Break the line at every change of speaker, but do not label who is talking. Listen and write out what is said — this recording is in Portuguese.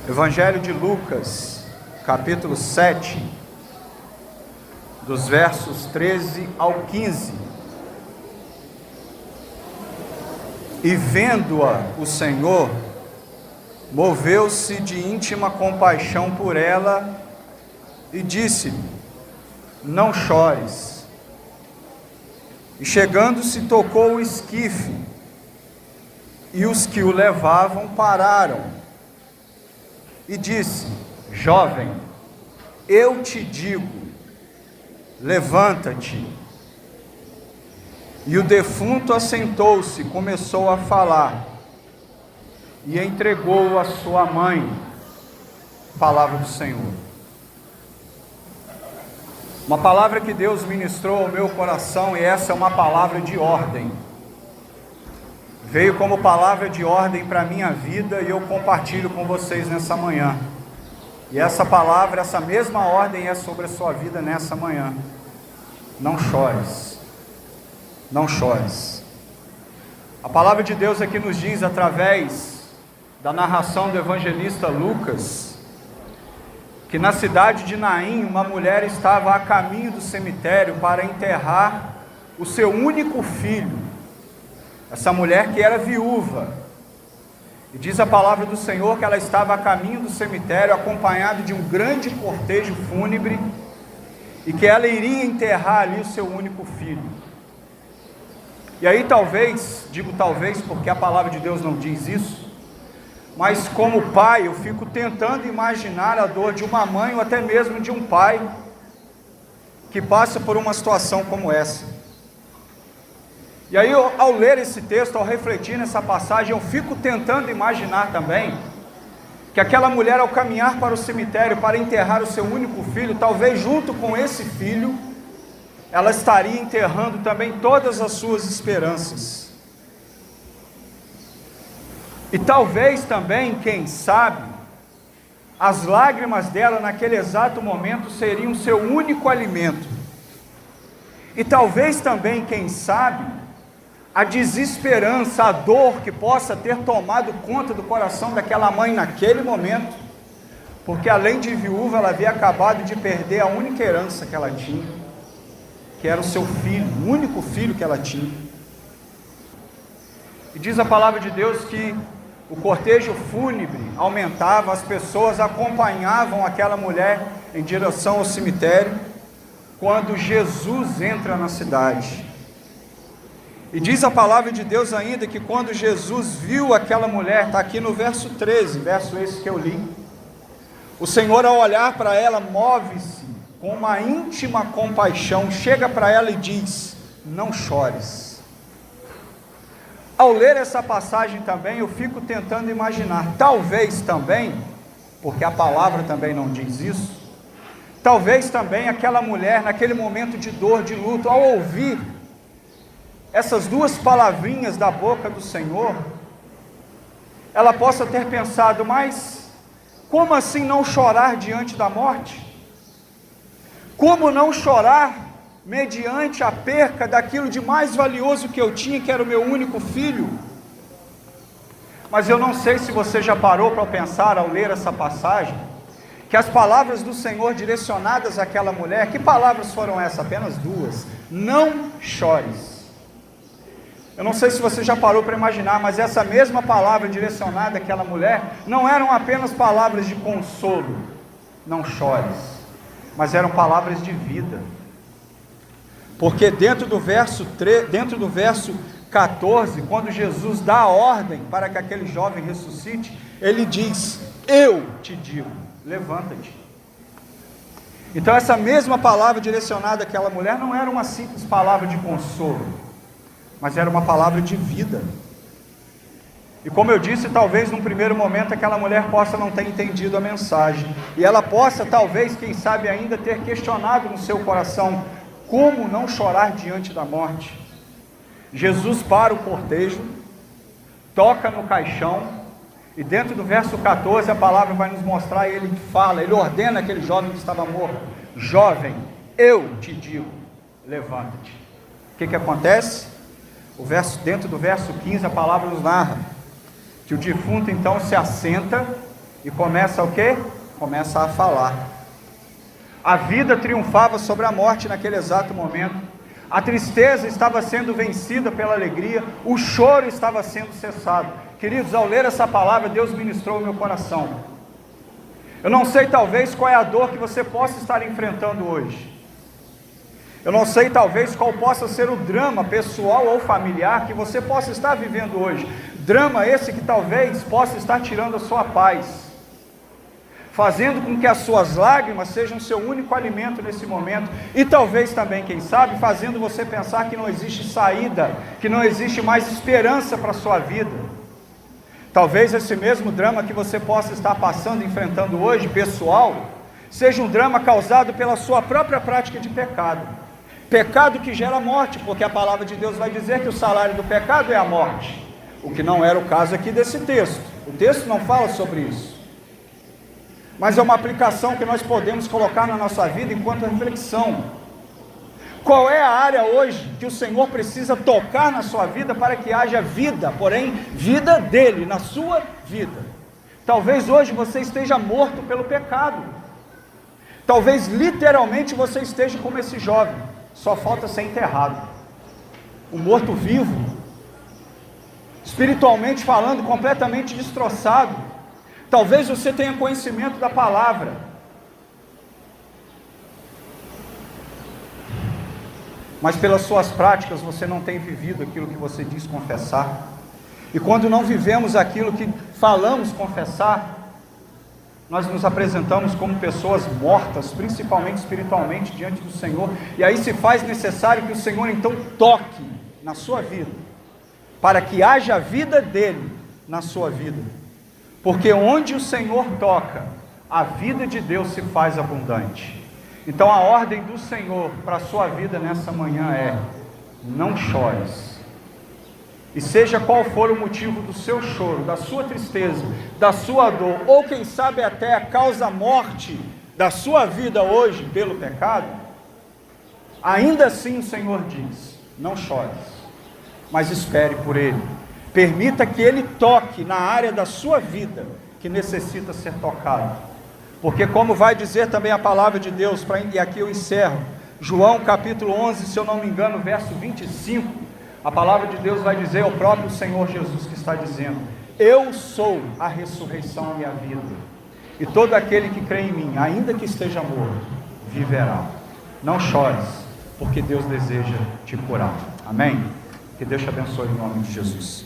Evangelho de Lucas, capítulo 7, dos versos 13 ao 15. E vendo-a o Senhor, moveu-se de íntima compaixão por ela e disse-lhe: não chores. E chegando-se, tocou o esquife, e os que o levavam pararam. E disse: jovem, eu te digo, levanta-te. E o defunto assentou-se, começou a falar, e entregou a sua mãe. Palavra do Senhor. Uma palavra que Deus ministrou ao meu coração, e essa é uma palavra de ordem. Veio como palavra de ordem para a minha vida, e eu compartilho com vocês nessa manhã. E essa palavra, essa mesma ordem é sobre a sua vida nessa manhã. Não chores. Não chores. A palavra de Deus aqui nos diz, através da narração do evangelista Lucas, que na cidade de Naim, uma mulher estava a caminho do cemitério para enterrar o seu único filho. Essa mulher que era viúva. E diz a palavra do Senhor que ela estava a caminho do cemitério, acompanhada de um grande cortejo fúnebre, e que ela iria enterrar ali o seu único filho. E aí talvez, digo talvez porque a palavra de Deus não diz isso, mas como pai eu fico tentando imaginar a dor de uma mãe ou até mesmo de um pai que passa por uma situação como essa. E aí ao ler esse texto, ao refletir nessa passagem, eu fico tentando imaginar também que aquela mulher, ao caminhar para o cemitério para enterrar o seu único filho, talvez junto com esse filho, ela estaria enterrando também todas as suas esperanças. E talvez também, quem sabe, as lágrimas dela naquele exato momento seriam seu único alimento. E talvez também, quem sabe, a desesperança, a dor que possa ter tomado conta do coração daquela mãe naquele momento, porque além de viúva, ela havia acabado de perder a única herança que ela tinha, que era o seu filho, o único filho que ela tinha. E diz a palavra de Deus que o cortejo fúnebre aumentava, as pessoas acompanhavam aquela mulher em direção ao cemitério, quando Jesus entra na cidade. E diz a palavra de Deus ainda que quando Jesus viu aquela mulher, está aqui no verso 13, verso esse que eu li, o Senhor, ao olhar para ela, move-se com uma íntima compaixão, chega para ela e diz: não chores. Ao ler essa passagem também, eu fico tentando imaginar, talvez também, porque a palavra também não diz isso, talvez também aquela mulher, naquele momento de dor, de luto, ao ouvir essas duas palavrinhas da boca do Senhor, ela possa ter pensado: mas como assim não chorar diante da morte? Como não chorar mediante a perca daquilo de mais valioso que eu tinha, que era o meu único filho? Mas eu não sei se você já parou para pensar, ao ler essa passagem, que as palavras do Senhor direcionadas àquela mulher, que palavras foram essas? Apenas duas: não chores. Eu não sei se você já parou para imaginar, mas essa mesma palavra direcionada àquela mulher, não eram apenas palavras de consolo, não chores, mas eram palavras de vida. Porque dentro do verso 14, quando Jesus dá a ordem para que aquele jovem ressuscite, ele diz: eu te digo, levanta-te. Então essa mesma palavra direcionada àquela mulher não era uma simples palavra de consolo, mas era uma palavra de vida. E como eu disse, talvez num primeiro momento aquela mulher possa não ter entendido a mensagem, e ela possa talvez, quem sabe ainda, ter questionado no seu coração: como não chorar diante da morte? Jesus para o cortejo, toca no caixão, e dentro do verso 14 a palavra vai nos mostrar, ele fala, ele ordena aquele jovem que estava morto: jovem, eu te digo, levanta-te. O que acontece? Dentro do verso 15, a palavra nos narra que o defunto então se assenta E começa o quê? Começa a falar. A vida triunfava sobre a morte naquele exato momento. A tristeza estava sendo vencida pela alegria. O choro estava sendo cessado. Queridos, ao ler essa palavra, Deus ministrou o meu coração. Eu não sei talvez qual é a dor que você possa estar enfrentando hoje. Eu não sei talvez qual possa ser o drama pessoal ou familiar que você possa estar vivendo hoje. Drama esse que talvez possa estar tirando a sua paz, fazendo com que as suas lágrimas sejam seu único alimento nesse momento, e talvez também, quem sabe, fazendo você pensar que não existe saída, que não existe mais esperança para a sua vida. Talvez esse mesmo drama que você possa estar passando, enfrentando hoje, pessoal, seja um drama causado pela sua própria prática de pecado. Pecado que gera morte, porque a palavra de Deus vai dizer que o salário do pecado é a morte, o que não era o caso aqui desse texto. O texto não fala sobre isso, mas é uma aplicação que nós podemos colocar na nossa vida enquanto reflexão. Qual é a área hoje que o Senhor precisa tocar na sua vida para que haja vida, porém vida dele, na sua vida? Talvez hoje você esteja morto pelo pecado, talvez literalmente você esteja como esse jovem, só falta ser enterrado, um morto vivo, espiritualmente falando, completamente destroçado. Talvez você tenha conhecimento da palavra, mas pelas suas práticas você não tem vivido aquilo que você diz confessar. E quando não vivemos aquilo que falamos confessar, nós nos apresentamos como pessoas mortas, principalmente espiritualmente, diante do Senhor. E aí se faz necessário que o Senhor então toque na sua vida, para que haja vida dele na sua vida. Porque onde o Senhor toca, a vida de Deus se faz abundante. Então a ordem do Senhor para a sua vida nessa manhã é: não chores. E seja qual for o motivo do seu choro, da sua tristeza, da sua dor, ou quem sabe até a causa morte da sua vida hoje pelo pecado, ainda assim o Senhor diz: não chores, mas espere por Ele. Permita que Ele toque na área da sua vida que necessita ser tocado. Porque como vai dizer também a palavra de Deus, e aqui eu encerro, João capítulo 11, se eu não me engano, verso 25, a palavra de Deus vai dizer, é o próprio Senhor Jesus que está dizendo: eu sou a ressurreição e a vida, e todo aquele que crê em mim, ainda que esteja morto, viverá. Não chores, porque Deus deseja te curar. Amém? Que Deus te abençoe em nome de Jesus.